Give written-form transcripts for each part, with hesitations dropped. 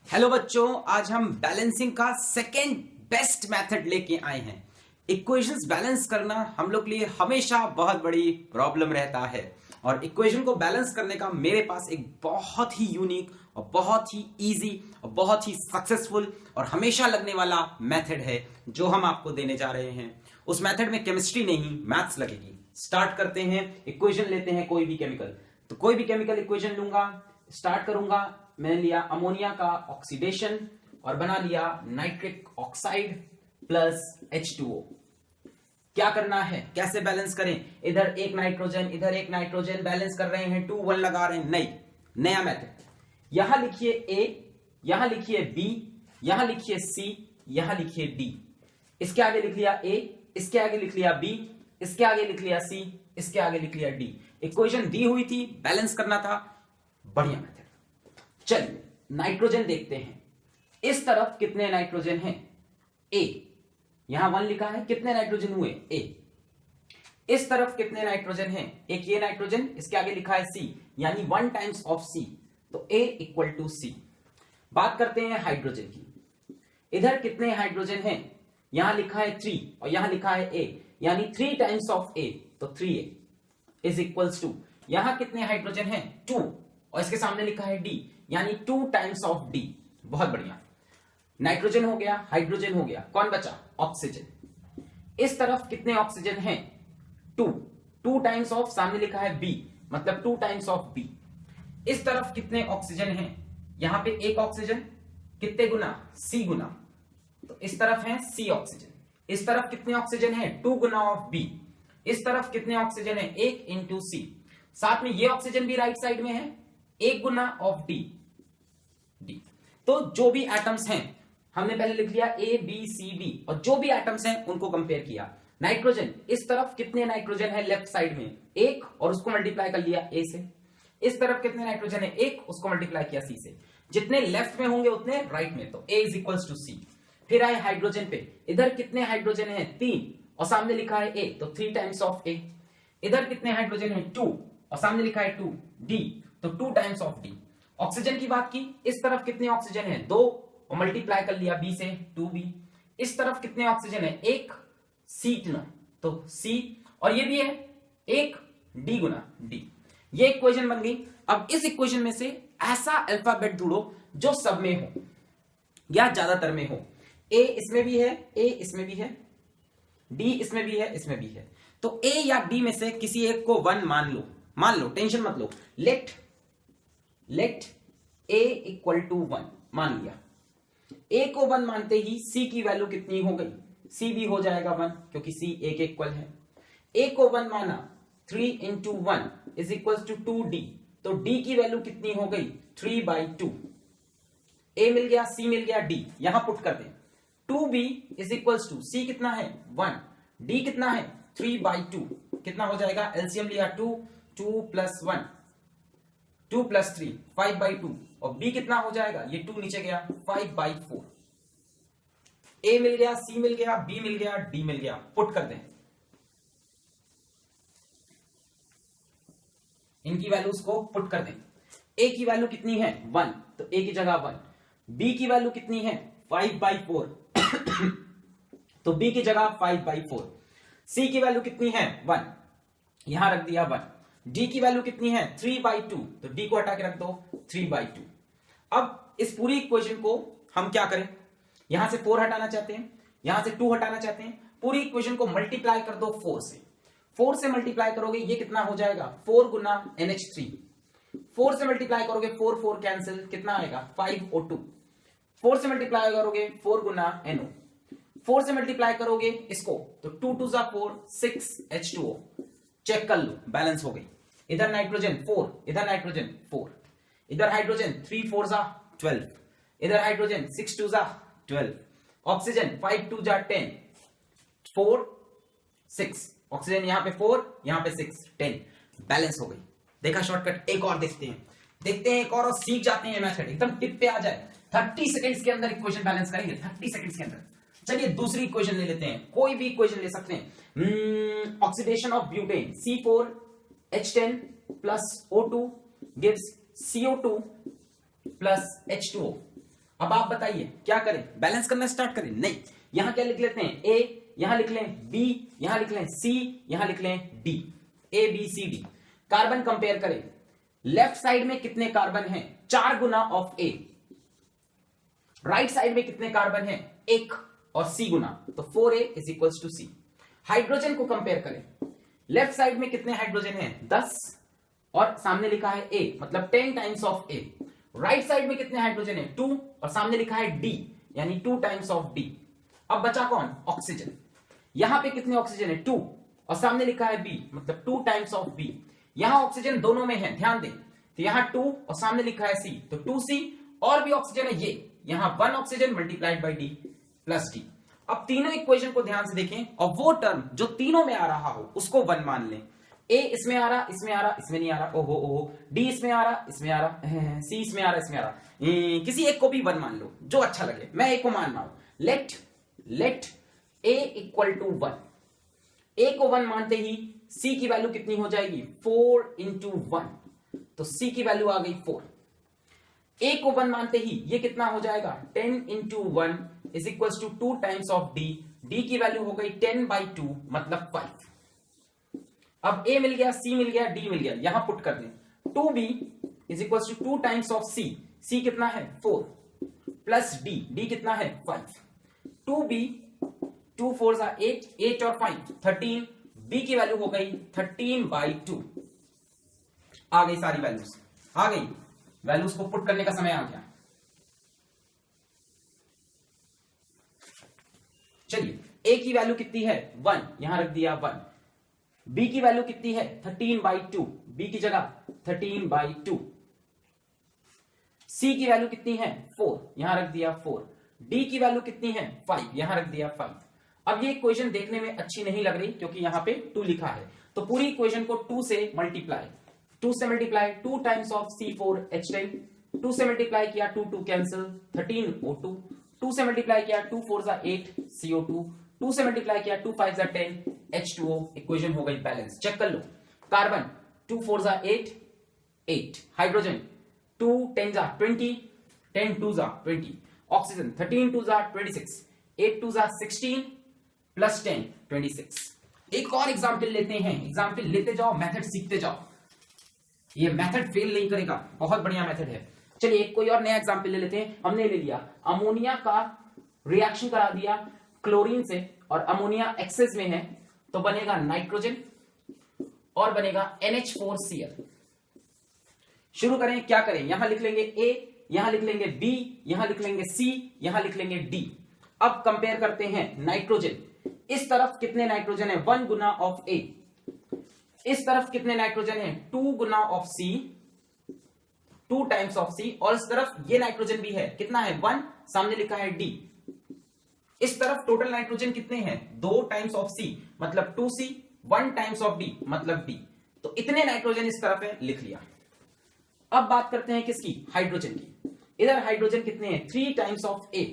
Hello बच्चों, आज हम बैलेंसिंग का सेकेंड बेस्ट मेथड लेके आए हैं। इक्वेशंस बैलेंस करना हम लोग के लिए हमेशा बहुत बड़ी प्रॉब्लम रहता है और इक्वेशन को बैलेंस करने का मेरे पास एक बहुत ही यूनिक और बहुत ही इजी और बहुत ही सक्सेसफुल और हमेशा लगने वाला मेथड है जो हम आपको देने जा रहे हैं। उस मेथड में केमिस्ट्री नहीं, मैथ्स लगेगी। स्टार्ट करते हैं। इक्वेशन लेते हैं कोई भी केमिकल, तो कोई भी केमिकल इक्वेशन लूंगा, स्टार्ट करूंगा। मैंने लिया अमोनिया का ऑक्सीडेशन और बना लिया नाइट्रिक ऑक्साइड प्लस H2O। क्या करना है, कैसे बैलेंस करें? इधर एक नाइट्रोजन, इधर एक नाइट्रोजन, बैलेंस कर रहे हैं, 2 1 लगा रहे हैं। नहीं, नया मेथड। यहां लिखिए A, यहां लिखिए B, यहां लिखिए C, यहां लिखिए D। इसके आगे लिख लिया A, इसके आगे लिख लिया B, इसके आगे लिख लिया C, इसके आगे लिख लिया D। इक्वेशन दी हुई थी, बैलेंस करना था। बढ़िया मेथड। चलिए नाइट्रोजन देखते हैं। इस तरफ कितने नाइट्रोजन हैं? A, यहां 1 लिखा है। कितने नाइट्रोजन हुए? A। इस तरफ कितने नाइट्रोजन हैं? एक ये नाइट्रोजन, इसके आगे लिखा है C, यानी 1 टाइम्स ऑफ C, तो A इक्वल टू C। बात करते हैं हाइड्रोजन की। इधर कितने हाइड्रोजन हैं? यहां लिखा है 3 और यहां लिखा है A, यानी 3 टाइम्स ऑफ A, तो 3A इज इक्वल्स टू, यहां कितने हाइड्रोजन हैं? 2 और इसके सामने लिखा है D, यानी 2 टाइम्स ऑफ D। बहुत बढ़िया। नाइट्रोजन हो गया, हाइड्रोजन हो गया, कौन बचा? ऑक्सीजन। इस तरफ कितने ऑक्सीजन हैं? 2 2 टाइम्स ऑफ, सामने लिखा है B, मतलब 2 टाइम्स ऑफ B। इस तरफ कितने ऑक्सीजन हैं? यहां पे एक ऑक्सीजन, कितने गुना? C गुना, तो इस तरफ है C ऑक्सीजन। इस तरफ कितने ऑक्सीजन है? 2 गुना ऑफ B। इस तरफ कितने ऑक्सीजन है? 1 इंटू C। साथ में ये ऑक्सीजन भी राइट साइड में है, 1 गुना ऑफ D। तो जो भी एटम्स हैं, हमने पहले लिख लिया A B C D, और जो भी एटम्स हैं उनको कंपेयर किया। नाइट्रोजन, इस तरफ कितने नाइट्रोजन है? लेफ्ट साइड में 1, और उसको मल्टीप्लाई कर लिया A से। इस तरफ कितने नाइट्रोजन है? 1, उसको मल्टीप्लाई किया C से। जितने लेफ्ट में होंगे उतने राइट में, तो A is equals to C। फिर आए हाइड्रोजन पे। इधर कितने हाइड्रोजन है? 3 और सामने लिखा है A, तो 3 टाइम्स ऑफ A। इधर कितने हाइड्रोजन है? 2 और सामने लिखा है 2 D, तो 2 टाइम्स ऑफ D। ऑक्सीजन की बात की, इस तरफ कितने ऑक्सीजन है? 2 और मल्टीप्लाई कर लिया B से, 2B। इस तरफ कितने ऑक्सीजन है? 1 C गुना, तो C, और ये भी है 1 D गुना D। ये इक्वेशन बन गई। अब इस इक्वेशन में से ऐसा अल्फाबेट ढूंढो जो सब में हो या ज्यादातर में हो। A इसमें भी है, A इसमें भी है, D इसमें भी है, इसमें भी है। तो A या D में से किसी एक को 1 मान लो, टेंशन मत लो। लेट A इक्वल टू 1 मान लिया। A को 1 मानते ही C की वैल्यू कितनी हो गई? C भी हो जाएगा 1, क्योंकि C A के इक्वल है। A को 1 माना, 3 into 1 is equal to 2D, तो D की वैल्यू कितनी हो गई? 3/2। A मिल गया, C मिल गया, D यहां पुट कर दें। 2B is equal to, C कितना है? 1, D कितना है? 3/2। कितना हो जाएगा? एलसीएम लिया 2, 2 प्लस 1, 2 प्लस 3, 5/2, और B कितना हो जाएगा? ये 2 नीचे गया, 5/4। A मिल गया, C मिल गया, B मिल गया, D मिल गया। पुट कर दें इनकी वैल्यूज को, पुट कर दें। A की वैल्यू कितनी है? 1, तो A की जगह 1। B की वैल्यू कितनी है? 5/4 तो B की जगह 5/4। C की वैल्यू कितनी है? 1, यहां रख दिया 1। D की वैल्यू कितनी है? 3/2, तो D को हटा के रख दो, 3/2। अब इस पूरी इक्वेशन को हम क्या करें? यहां से 4 हटाना चाहते हैं, यहां से 2 हटाना चाहते हैं। पूरी इक्वेशन को मल्टीप्लाई कर दो 4 से। 4 से मल्टीप्लाई करोगे, ये कितना हो जाएगा? 4 गुना NH3। 4 से मल्टीप्लाई करोगे, 4 4 कैंसिल, कितना आएगा? 5O2। 4 से मल्टीप्लाई करोगे, 4 गुना NO। 4 से मल्टीप्लाई करोगे इसको, तो 2 2 4, 6 H2O। चेक कर लो, बैलेंस हो गई। इधर नाइट्रोजन 4, इधर नाइट्रोजन 4, इधर हाइड्रोजन 3 4 12, इधर हाइड्रोजन 6 2 12, ऑक्सीजन 5 2 10, 4 6, ऑक्सीजन यहां पे 4, यहां पे 6, 10, बैलेंस हो गई। देखा शॉर्टकट? एक और देखते हैं एक और सीख जाते हैं मैथड, एकदम टिप पे आ जाए। 30 सेकंड्स के अंदर इक्वेशन बैलेंस करेंगे, 30 सेकंड्स के अंदर। चलिए दूसरी इक्वेशन ले लेते हैं, कोई भी इक्वेशन ले सकते हैं। Oxidation of butane, C4H10 plus O2 gives CO2 plus H2O। अब आप बताइए क्या करें, बैलेंस करना स्टार्ट करें? नहीं, यहां क्या लिख लेते हैं, ए, यहां लिख लें बी, यहां लिख लें सी, यहां लिख लें D, A B C D. Carbon compare करें, लेफ्ट साइड में कितने कार्बन हैं? 4 गुना ऑफ ए। राइट साइड में कितने कार्बन हैं? 1 और सी गुना, तो 4a इज इक्वल्स टू सी। हाइड्रोजन को कंपेयर करें, लेफ्ट साइड में कितने हाइड्रोजन हैं? 10 और सामने लिखा है a, मतलब 10 times of a। Right side में कितने हाइड्रोजन है? 2 और सामने लिखा है d, यानी 2 टाइम्स ऑफ d। अब बचा कौन? ऑक्सीजन। यहां पे कितने ऑक्सीजन है? 2 और सामने लिखा है b, मतलब 2 टाइम्स ऑफ b। यहां ऑक्सीजन दोनों में है, ध्यान दें, तो यहां 2 और सामने लिखा है c, तो 2c, और भी ऑक्सीजन है ये, यहां 1 oxygen multiplied by d plus d। अब तीनों इक्वेशन को ध्यान से देखें और वो टर्म जो तीनों में आ रहा हो उसको 1 मान लें। ए इसमें आ रहा, इसमें आ रहा, इसमें नहीं आ रहा, ओहो ओहो, डी इसमें आ रहा, इसमें आ रहा, सी इसमें आ रहा, इसमें आ रहा, किसी एक को भी 1 मान लो जो अच्छा लगे, मैं एक को मान रहा हूं। Let A equal to 1। A को 1 मानते ही सी की वैल्यू कितनी हो जाएगी? 4 इंटू 1, तो सी की वैल्यू आ गई 4। ए को 1 मानते ही ये कितना हो जाएगा? 10 into 1 is equal to 2 times of D. D की वैल्यू हो गई 10/2, मतलब 5। अब ए मिल गया, सी मिल गया, डी मिल गया, यहां पुट कर दें। 2b is equal to 2 times of C. C कितना है? 4 प्लस डी, डी कितना है? 5। 2b, 2 4 8, 8 और 5 13। बी की वैल्यू हो गई 13/2। आ गई सारी वैल्यूज, आ गई वैल्यूज को पुट करने का समय आ गया। चलिए, ए की वैल्यू कितनी है? 1, यहां रख दिया 1। बी की वैल्यू कितनी है? 13/2, बी की जगह 13/2। सी की वैल्यू कितनी है? 4, यहां रख दिया 4। डी की वैल्यू कितनी है? 5, यहां रख दिया 5। अब ये इक्वेशन देखने में अच्छी नहीं लग रही क्योंकि यहां पे 2 लिखा है, तो पूरी इक्वेशन को 2 से मल्टीप्लाई, 2 टाइम्स ऑफ C4H10, 2 से मल्टीप्लाई किया, 2 कैंसिल, 13O2, 2 से मल्टीप्लाई किया, 2 4 8 CO2, 2 से मल्टीप्लाई किया, 2 5 10 H2O। इक्वेशन हो गई बैलेंस। चेक कर लो, कार्बन 2 4 8, हाइड्रोजन 2 10 20, 10 2 20, ऑक्सीजन 13 2 26, 8 2 16 प्लस 10 26। एक और एग्जाम्पल लेते हैं, एग्जाम्पल लेते जाओ, मेथड सीखते जाओ, ये मेथड फेल नहीं करेगा, बहुत बढ़िया मेथड है। चलिए एक कोई और नया एग्जाम्पल ले लेते हैं। हमने ले लिया अमोनिया का रिएक्शन करा दिया क्लोरीन से, और अमोनिया एक्सेस में है, तो बनेगा नाइट्रोजन और बनेगा NH4Cl। शुरू करें, क्या करें? यहां लिख लेंगे A, यहां लिख लेंगे B, यहां लिख लेंगे C, यहां लिख लेंगे D। अब कंपेयर करते हैं नाइट्रोजन। इस तरफ कितने नाइट्रोजन है? 1 गुना ऑफ A। इस तरफ कितने नाइट्रोजन है? 2 गुना of C, 2 times of C। और इस तरफ ये नाइट्रोजन भी है, कितना है? 1, सामने लिखा है D। इस तरफ टोटल नाइट्रोजन कितने हैं? 2 टाइम्स ऑफ C, मतलब 2C, 1 टाइम्स ऑफ D, मतलब D। तो इतने नाइट्रोजन इस तरफ है, लिख लिया। अब बात करते हैं किसकी? हाइड्रोजन की। इधर हाइड्रोजन कितने हैं? 3 टाइम्स ऑफ A।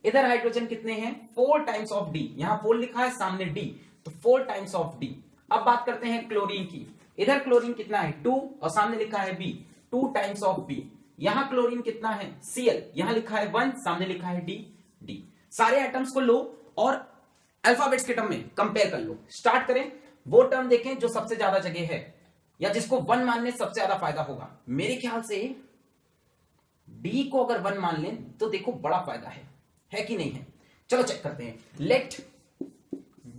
इधर हाइड्रोजन कितने हैं? 4 टाइम्स ऑफ D। यहां 4 लिखा है, सामने D, तो 4 टाइम्स ऑफ D। अब बात करते हैं क्लोरीन की। इधर क्लोरीन कितना है? 2 और सामने लिखा है B, 2 टाइम्स ऑफ B। यहां क्लोरीन कितना है? Cl, यहां लिखा है 1, सामने लिखा है D। सारे एटम्स को लो और अल्फाबेट्स के टर्म में कंपेयर कर लो। स्टार्ट करें, वो टर्म देखें जो सबसे ज्यादा जगह है या जिसको 1 मानने सबसे ज्यादा फायदा होगा। मेरे ख्याल से D को अगर 1 मान लें तो देखो बड़ा फायदा है कि नहीं है? चलो चेक करते हैं। Let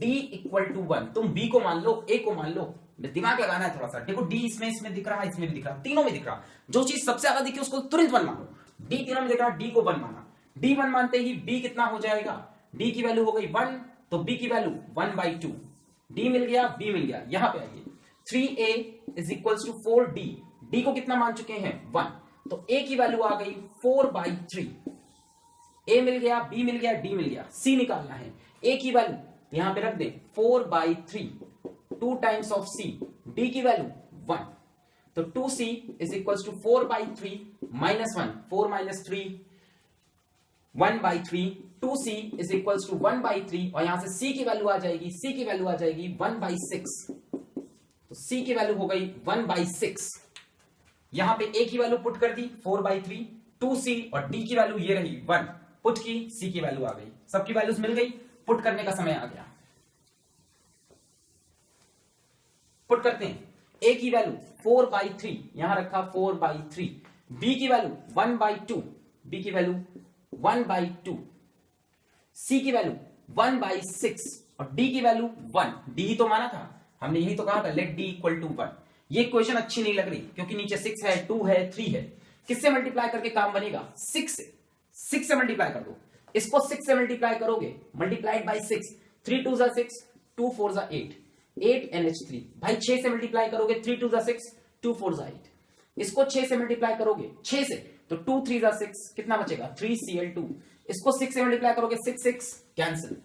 D equal to 1। तुम B को मान लो, A को मान लो, दिमाग लगाना है थोड़ा सा। देखो D इसमें दिख रहा है, इसमें भी दिख रहा, तीनों में दिख रहा। जो चीज सबसे ज्यादा दिखे उसको तुरंत 1 मानो। D तीनों में दिख रहा, D को 1 माना। D 1 मानते ही B कितना हो जाएगा? D की वैल्यू हो गई 1, तो B की वैल्यू 1/2। D मिल गया, B मिल गया। यहां पे आइए, 3A is equal to 4D। D को कितना मान चुके हैं? 1, तो A की वैल्यू आ गई 4/3। A मिल गया, B मिल गया, D मिल गया। C निकालना है। A की वैल्यू यहां पे रख दे 4/3, 2 टाइम्स ऑफ C। D की वैल्यू 1, तो 2C is equal to 4/3 minus 1, 4 minus 3 1/3। 2C is equal to 1/3, और यहां से C की वैल्यू आ जाएगी, C की वैल्यू आ जाएगी 1/6। तो C की वैल्यू हो गई 1/6। यहां पे A की वैल्यू पुट कर दी 4/3, 2C और D की वैल्यू ये रही 1, पुट की, C की वैल्यू आ गई, सबकी वैल्यूज मिल गई, पुट करने का समय आ गया। पुट करते हैं, A की वैल्यू 4/3 यहां रखा 4/3, B की वैल्यू 1/2, B की वैल्यू 1/2, C की वैल्यू 1/6 और D की वैल्यू 1। D तो माना था हमने, यही तो कहा था लेट D इक्वल टू 1। ये इक्वेशन अच्छी नहीं लग रही क्योंकि नीचे 6 है, 2 है, 3 है। किससे मल्टीप्लाई करके काम बनेगा? 6 से। 6 से मल्टीप्लाई कर दो, इसको 6 से मल्टीप्लाई करोगे, मल्टीप्लाइड बाय 6, 3 2 जा 6, 2 4 जा 8, 8 NH3। भाई 6 से मल्टीप्लाई करोगे, 3 2 जा 6, 2 4 जा 8, इसको 6 से मल्टीप्लाई करोगे 6 से तो 2 3 जा 6, कितना बचेगा? 3Cl2। इसको 6 से मल्टीप्लाई करोगे, 6 6 कैंसिल,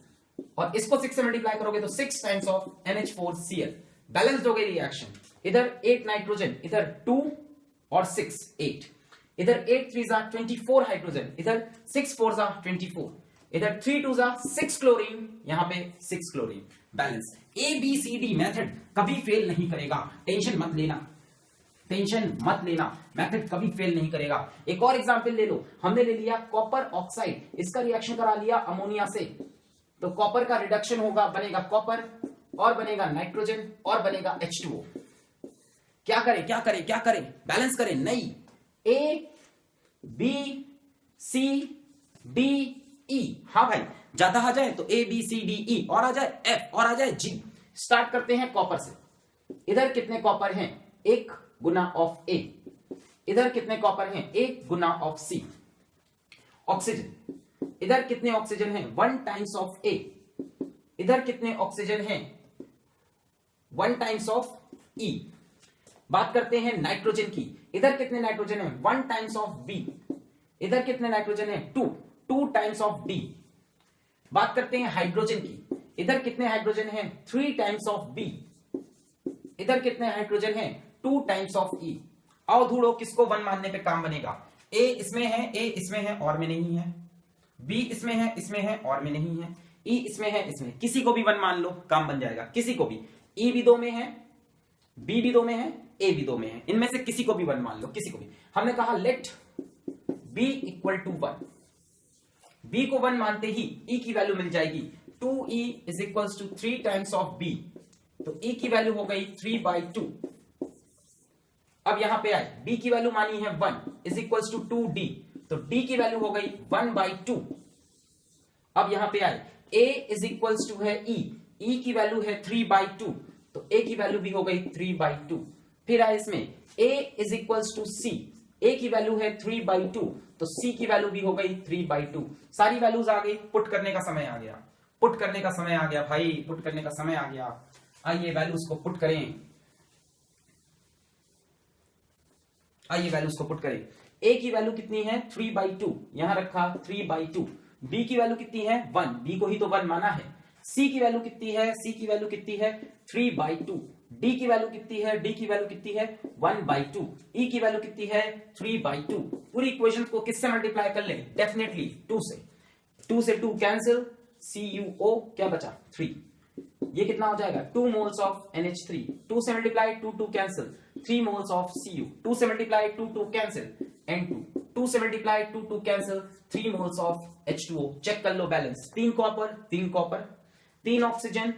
और इसको 6 से मल्टीप्लाई करोगे तो 6 टाइम्स ऑफ NH4Cl। बैलेंस्ड हो गई रिएक्शन। इधर 8 नाइट्रोजन, इधर 2 और 6 8, इधर 8 3 जा 24 हाइड्रोजन, इधर 6 4 जा 24, इधर 3 2 जा 6 क्लोरीन, यहां पे 6 क्लोरीन। बैलेंस। ABCD मेथड कभी फेल नहीं करेगा, टेंशन मत लेना, टेंशन मत लेना, मेथड कभी फेल नहीं करेगा। एक और एग्जांपल ले लो, हमने ले लिया कॉपर ऑक्साइड, इसका रिएक्शन करा लिया अमोनिया से, तो कॉपर का रिडक्शन होगा, बनेगा कॉपर और बनेगा नाइट्रोजन और बनेगा H2O। क्या करें क्या करें क्या करें? बैलेंस करें? नहीं, A B C D E, हाँ भाई ज्यादा आ जाए तो A B C D E, और आ जाए F और आ जाए G। स्टार्ट करते हैं कॉपर से। इधर कितने कॉपर हैं? 1 गुना ऑफ A। इधर कितने कॉपर हैं? 1 गुना ऑफ C। ऑक्सीजन, इधर कितने ऑक्सीजन हैं? 1 टाइम्स ऑफ A। इधर कितने ऑक्सीजन हैं? 1 टाइम्स ऑफ E। बात करते हैं नाइट्रोजन की, इधर कितने नाइट्रोजन हैं? 1 टाइम्स ऑफ B। इधर कितने नाइट्रोजन हैं? 2 टाइम्स ऑफ D। बात करते हैं हाइड्रोजन की, इधर कितने हाइड्रोजन हैं? 3 टाइम्स ऑफ B। इधर कितने हाइड्रोजन हैं? 2 टाइम्स ऑफ E। आओ ढूंढो किसको 1 मानने पे काम बनेगा। A इसमें है, A इसमें है और में नहीं है, B इसमें है और में नहीं है, E इसमें है, इसमें, किसी को भी 1 मान लो, काम बन जाएगा। किसी को भी, E भी 2 में है, B भी 2 में है, A भी 2 में है, इनमें से किसी को भी 1 मान लो, किसी को भी। हमने कहा let B equal to 1, B को 1 मानते ही E की वैल्यू मिल जाएगी 2E is equal to 3 times of B, तो E की वैल्यू हो गई 3/2। अब यहां पे आए, B की वैल्यू मानी है 1 इज इक्वल टू 2D, तो D की वैल्यू हो गई 1/2। अब यहां पे आए, A इज इक्वल टू है E की वैल्यू है 3/2, तो A की वैल्यू भी हो गई 3/2। फिर आए इसमें A is equal to C, A की वैल्यू है 3/2, तो C की वैल्यू भी हो गई 3/2। सारी वैल्यूज आ गई, पुट करने का समय आ गया, पुट करने का समय आ गया भाई, पुट करने का समय आ गया। आइए वैल्यूज को पुट करें, आइए वैल्यूज को पुट करें। A की वैल्यू कितनी है? 3/2, यहां रखा 3/2। B की वैल्यू कितनी है? 1, B को ही तो 1 माना है। C की वैल्यू कितनी है? C की वैल्यू कितनी है? 3/2। D की वैल्यू कितनी है? D की वैल्यू कितनी है? 1/2। E की वैल्यू कितनी है? 3/2। पूरी इक्वेशन को किससे मल्टीप्लाई कर लें? डेफिनेटली 2 से। 2 से 2 कैंसिल, CuO क्या बचा? 3। ये कितना हो जाएगा? 2 मोल्स ऑफ NH3। 2 से multiply 2 2 cancel, 3 moles of Cu। 2 से मल्टीप्लाई 2 2 कैंसिल, N2। 2 से multiply 2 2 cancel, 3 moles of H2O। Check कर लो balance, 3 copper 3 copper, 3 oxygen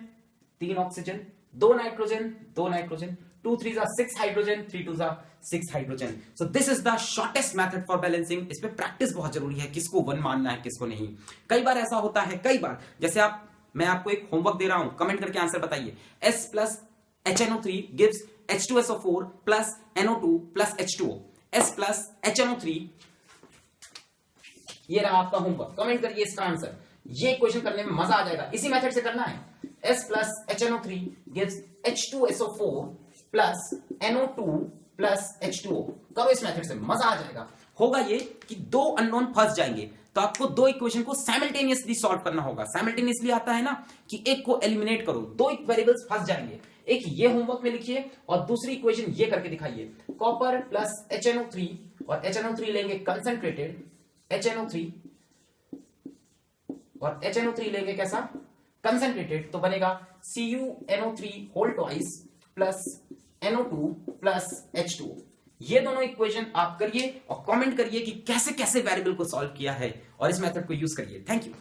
3 oxygen, 2 nitrogen 2 nitrogen, 2 3 जा 6 हाइड्रोजन, 3 2 जा 6 hydrogen. So this is the shortest method for balancing. इसमें practice बहुत जरूरी है, किसको 1 मानना है किसको नहीं। कई बार ऐसा होता है, कई बार, जैसे मैं आपको एक होमवर्क दे रहा हूं, कमेंट करके आंसर बताइए। S plus HNO3 gives H2SO4 plus NO2 plus H2O। S plus HNO3, ये रहा आपका होमवर्क, कमेंट करिए इसका आंसर। ये क्वेश्चन करने में मजा आ जाएगा, इसी मेथड से करना है। S plus HNO3 gives H2SO4 plus NO2 plus H2O। करो इस मेथड से, मजा आ जाएगा। होगा ये कि 2 अननोन फंस जाएंगे, तो आपको 2 इक्वेशन को साइमल्टेनियसली सॉल्व करना होगा। साइमल्टेनियसली आता है ना कि एक को एलिमिनेट करो, 2 वेरिएबल्स फंस जाएंगे। एक ये होमवर्क में लिखिए और दूसरी इक्वेशन ये करके दिखाइए। कॉपर प्लस HNO3, और HNO3 लेंगे कंसंट्रेटेड HNO3, और HNO3 लेंगे कैसा? कंसंट्रेटेड, तो बनेगा CuNO3 whole twice plus NO2 plus H2O। ये दोनों इक्वेशन आप करिए और कमेंट करिए कि कैसे कैसे वेरिएबल को सॉल्व किया है और इस मेथड को यूज करिए। Thank you.